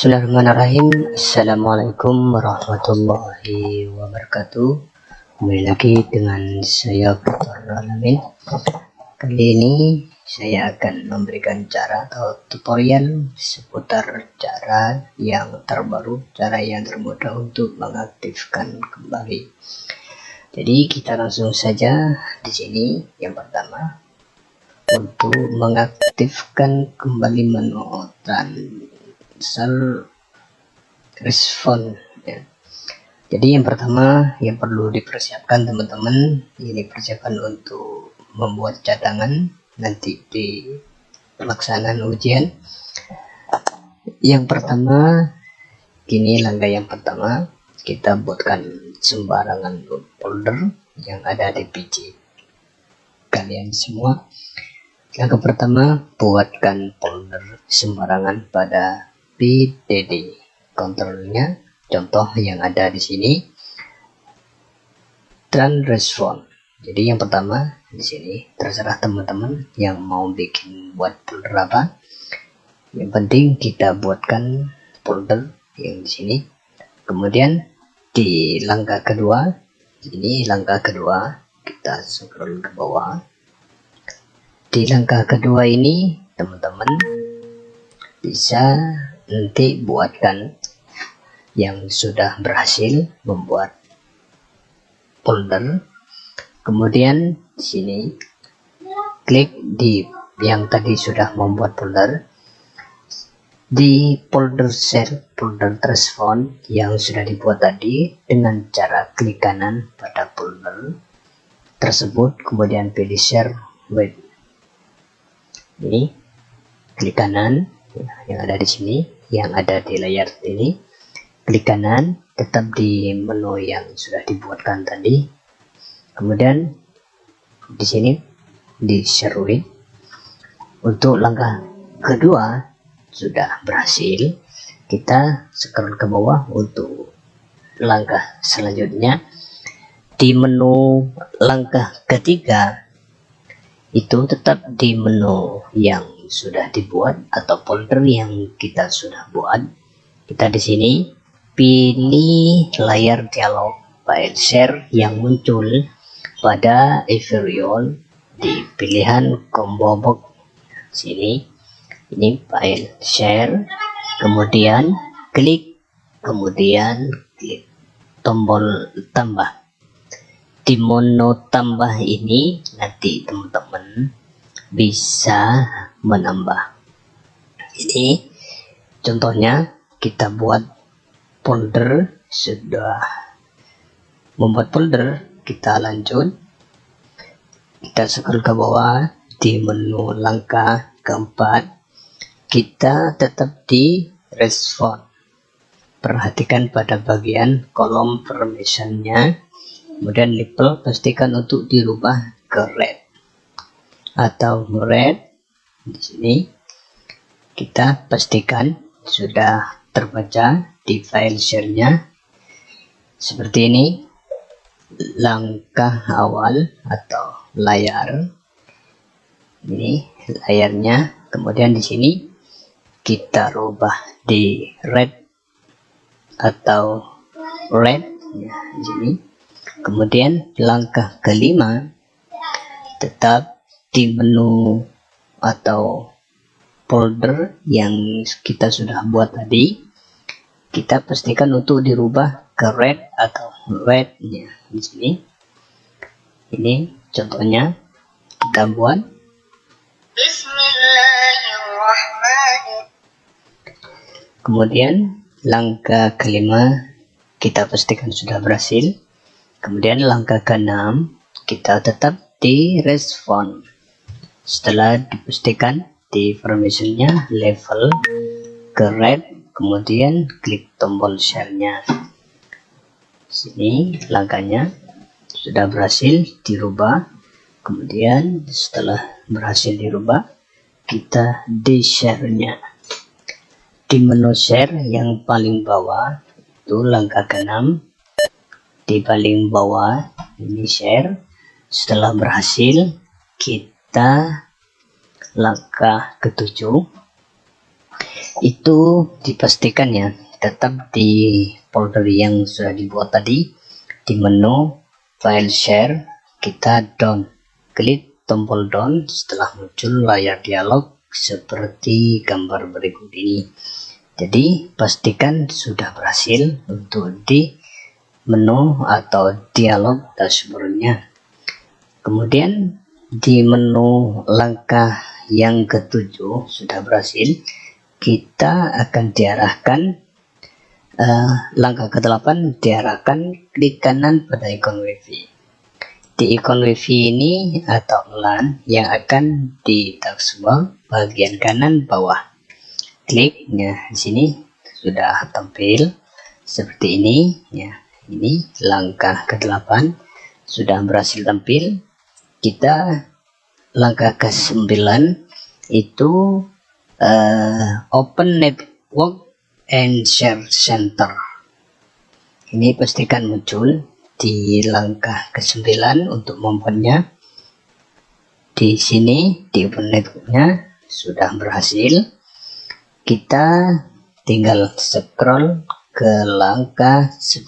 Bismillahirrahmanirrahim. Assalamualaikum warahmatullahi wabarakatuh. Kembali lagi dengan saya Dr. Alamin. Kali ini saya akan memberikan cara atau tutorial seputar cara yang terbaru, cara yang termudah untuk mengaktifkan kembali. Jadi kita langsung saja di sini. Yang pertama, untuk mengaktifkan kembali menu transfer respon ya. Jadi yang pertama yang perlu dipersiapkan teman-teman, ini persiapan untuk membuat cadangan nanti di pelaksanaan ujian. Yang pertama, gini langkah yang pertama, kita buatkan sembarangan folder yang ada di PC kalian semua. Langkah pertama, buatkan folder sembarangan pada PDD. Kontrolnya, contoh yang ada di sini, Transrespon. Jadi yang pertama di sini terserah teman-teman yang mau bikin buat folder apa. Yang penting kita buatkan folder yang di sini. Kemudian di langkah kedua, ini langkah kedua, kita scroll ke bawah. Di langkah kedua ini teman-teman bisa nanti buatkan yang sudah berhasil membuat folder. Kemudian di sini klik di yang tadi sudah membuat folder, di folder share, folder respon yang sudah dibuat tadi, dengan cara klik kanan pada folder tersebut, kemudian pilih share with. Ini klik kanan yang ada di sini, yang ada di layar ini, klik kanan, tetap di menu yang sudah dibuatkan tadi. Kemudian di sini di share with. Untuk langkah kedua sudah berhasil, kita scroll ke bawah. Untuk langkah selanjutnya di menu langkah ketiga itu tetap di menu yang sudah dibuat atau folder yang kita sudah buat. Kita di sini pilih layar dialog file share yang muncul pada Everyone di pilihan combo box sini. Ini file share, kemudian klik tombol tambah. Di menu tambah ini nanti teman-teman bisa menambah. Ini contohnya kita buat folder, sudah membuat folder, kita lanjut, kita scroll ke bawah. Di menu langkah keempat kita tetap di respon. Perhatikan pada bagian kolom permissionnya. Kemudian label pastikan untuk dirubah ke red atau red. Di sini kita pastikan sudah terbaca di file share-nya. Seperti ini langkah awal atau layar. Ini layarnya. Kemudian di sini kita rubah di red atau red ya, di sini. Kemudian langkah kelima tetap di menu atau folder yang kita sudah buat tadi, kita pastikan untuk dirubah ke red atau red ya, di sini. Ini contohnya kita buat. Bismillahirrahmanirrahim. Kemudian langkah kelima kita pastikan sudah berhasil. Kemudian langkah ke-6 kita tetap di respon. Setelah dipastikan di permissionnya level ke red, kemudian klik tombol share-nya. Sini langkahnya sudah berhasil dirubah. Kemudian setelah berhasil dirubah, kita di share-nya. Di menu share yang paling bawah itu langkah ke-6. Di paling bawah ini share. Setelah berhasil, kita langkah ke-7 itu dipastikan ya tetap di folder yang sudah dibuat tadi. Di menu file share kita klik tombol down setelah muncul layar dialog seperti gambar berikut ini. Jadi pastikan sudah berhasil untuk di menu atau dialog dashboardnya. Kemudian di menu langkah yang ketujuh sudah berhasil, kita akan diarahkan langkah ke-8 diarahkan klik kanan pada ikon wifi. Di ikon wifi ini atau LAN yang akan di taskbar bagian kanan bawah. Kliknya di sini sudah tampil seperti ini ya. Ini langkah ke-8 sudah berhasil tampil. Kita langkah ke-9 itu open network and share center. Ini pastikan muncul di langkah ke-9 untuk membuatnya. Di sini di open networknya sudah berhasil. Kita tinggal scroll ke langkah 10.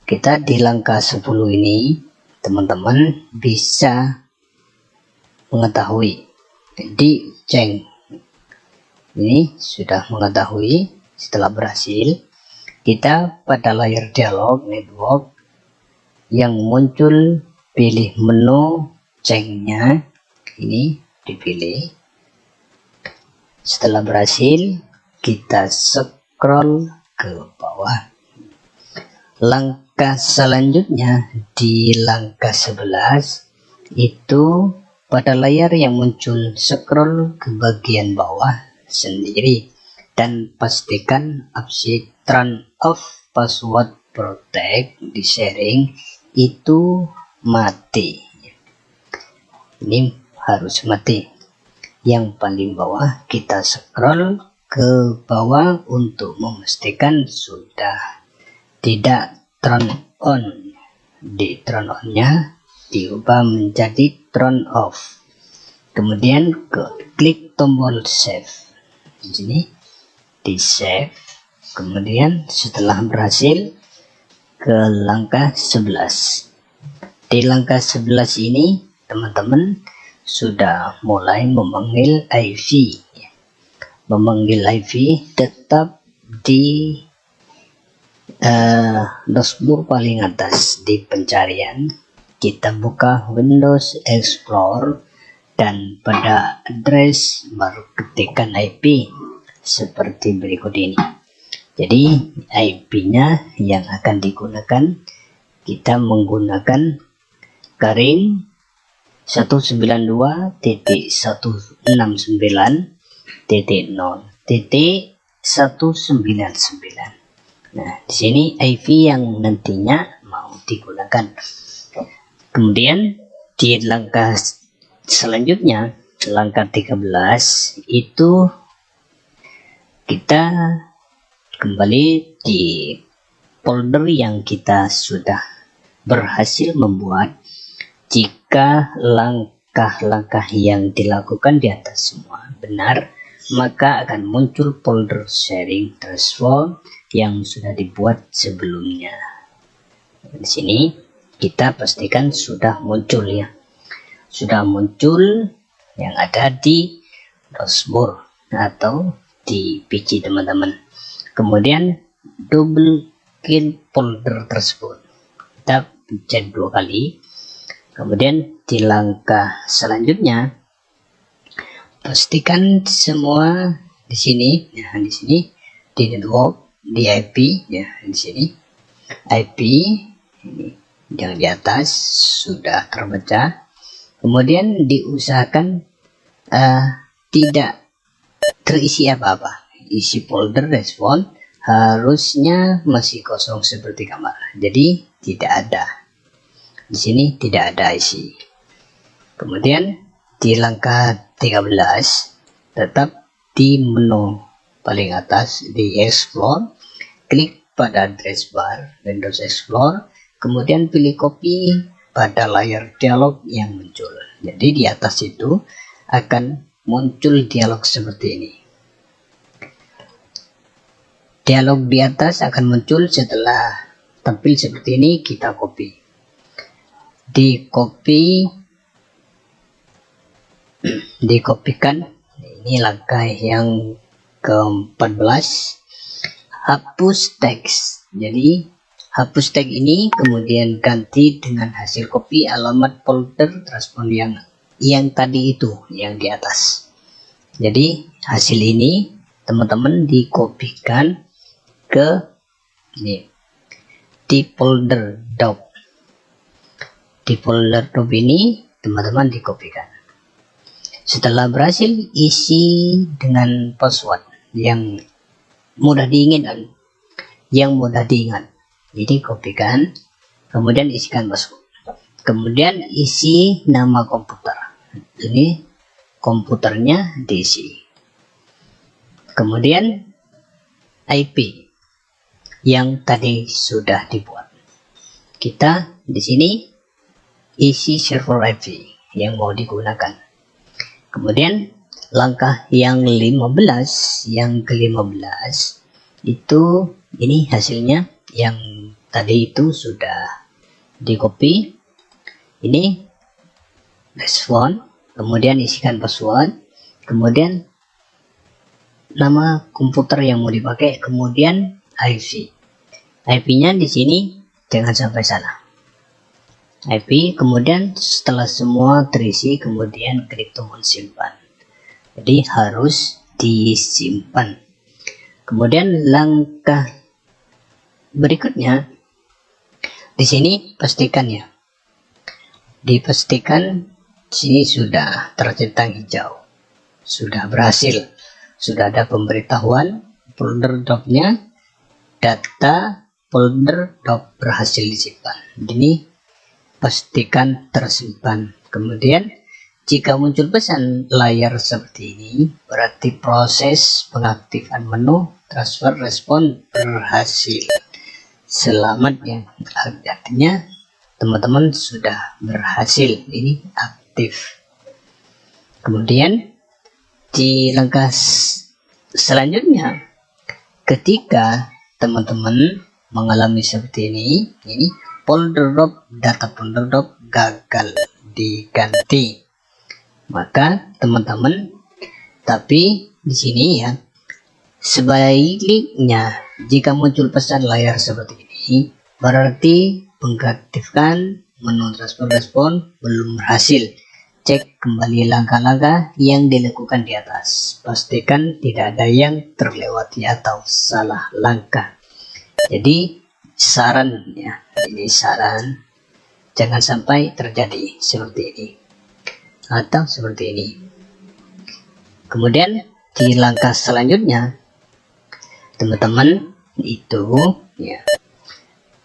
Kita di langkah 10 ini teman-teman bisa mengetahui di ceng ini sudah mengetahui setelah berhasil. Kita pada layar dialog network yang muncul pilih menu cengnya ini dipilih. Setelah berhasil kita scroll ke bawah. Langkah selanjutnya di langkah 11 itu pada layar yang muncul scroll ke bagian bawah sendiri dan pastikan opsi turn off password protect di sharing itu mati. Ini harus mati. Yang paling bawah kita scroll ke bawah untuk memastikan sudah tidak turn on. Di turn on nya diubah menjadi turn off. Kemudian klik tombol save. Di sini di save. Kemudian setelah berhasil ke langkah 11. Di langkah 11 ini teman-teman sudah mulai memanggil IV. Memanggil IV tetap di dashboard paling atas di pencarian. Kita buka Windows Explorer dan pada address baru ketikkan IP seperti berikut ini. Jadi IP-nya yang akan digunakan kita menggunakan garing 192.169.0.199. Nah, di sini IP yang nantinya mau digunakan. Kemudian di langkah selanjutnya, langkah 13 itu kita kembali di folder yang kita sudah berhasil membuat. Jika langkah-langkah yang dilakukan di atas semua benar, maka akan muncul folder sharing transform yang sudah dibuat sebelumnya. Di sini kita pastikan sudah muncul ya. Sudah muncul yang ada di dashboard atau di PC teman-teman. Kemudian double klik folder tersebut. Kita pencet 2 kali. Kemudian di langkah selanjutnya pastikan semua di sini. Nah, di sini di network, di IP ya, di sini IP ini yang di atas sudah terbaca. Kemudian diusahakan tidak terisi apa-apa. Isi folder respon harusnya masih kosong seperti kamar. Jadi tidak ada. Di sini tidak ada isi. Kemudian di langkah 13 tetap di menu paling atas di Explore, klik pada address bar Windows Explorer, kemudian pilih copy pada layar dialog yang muncul. Jadi di atas itu akan muncul dialog seperti ini. Dialog di atas akan muncul setelah tampil seperti ini. Kita copy, dikopikan. Ini langkah yang ke-14, hapus teks. Jadi hapus tag ini kemudian ganti dengan hasil copy alamat folder transpond yang tadi itu, yang di atas. Jadi hasil ini teman-teman dikopikan ke ini, di folder doc. Di folder doc ini teman-teman dikopikan. Setelah berhasil, isi dengan password yang mudah diingat, Jadi kopikan, kemudian isikan password, kemudian isi nama komputer. Ini komputernya diisi, kemudian IP yang tadi sudah dibuat. Kita di sini isi server IP yang mau digunakan. Kemudian langkah yang ke-15 itu ini hasilnya yang tadi itu sudah di copy. Ini respon, kemudian isikan password, kemudian nama komputer yang mau dipakai, kemudian IP-nya di sini jangan sampai salah. IP, kemudian setelah semua terisi, kemudian klik tombol simpan. Jadi harus disimpan. Kemudian langkah berikutnya di sini pastikan ya, dipastikan sini sudah tercentang hijau, sudah berhasil, sudah ada pemberitahuan folder doc-nya, data folder doc berhasil disimpan. Ini pastikan tersimpan. Kemudian jika muncul pesan layar seperti ini, berarti proses pengaktifan menu transfer respon berhasil. Selamat ya, artinya teman-teman sudah berhasil, ini aktif. Kemudian di langkah selanjutnya, ketika teman-teman mengalami seperti ini folder doc, data folder doc gagal diganti, maka teman-teman, tapi di sini ya, sebaliknya jika muncul pesan layar seperti ini, berarti mengaktifkan menu transfer respon belum berhasil. Cek kembali langkah-langkah yang dilakukan di atas, pastikan tidak ada yang terlewati atau salah langkah. Jadi saran ya, ini saran, jangan sampai terjadi seperti ini atau seperti ini. Kemudian di langkah selanjutnya, teman-teman itu ya,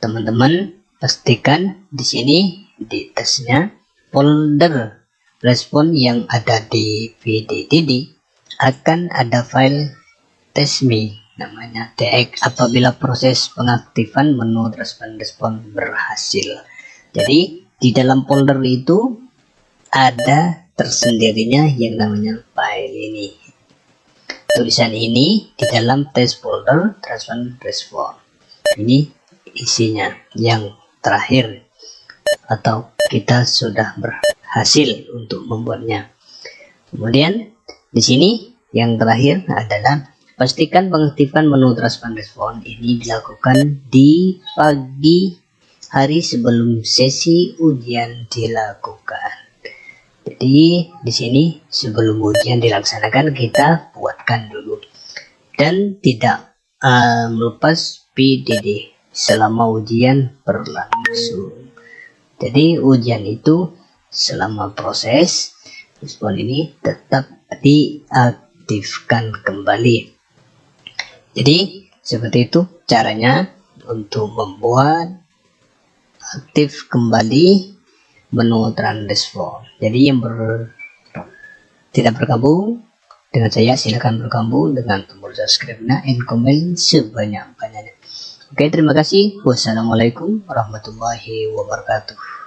teman-teman pastikan di sini di tesnya folder respon yang ada di VDDD akan ada file test.me namanya tx apabila proses pengaktifan menu transfer respon berhasil. Jadi di dalam folder itu ada tersendirinya yang namanya file ini. Tulisan ini di dalam test folder transfer respon. Ini isinya yang terakhir, atau kita sudah berhasil untuk membuatnya. Kemudian di sini yang terakhir adalah pastikan pengaktifan menu transfer respon ini dilakukan di pagi hari sebelum sesi ujian dilakukan. Jadi di sini sebelum ujian dilaksanakan kita buatkan dulu, dan tidak melepas PDD selama ujian berlangsung. Jadi ujian itu selama proses respon ini tetap diaktifkan kembali. Jadi seperti itu caranya untuk membuat aktif kembali menu transfer. Jadi yang tidak bergabung dengan saya, silakan bergabung dengan tombol subscribe and komen sebanyak-banyaknya. Oke, terima kasih. Wassalamualaikum warahmatullahi wabarakatuh.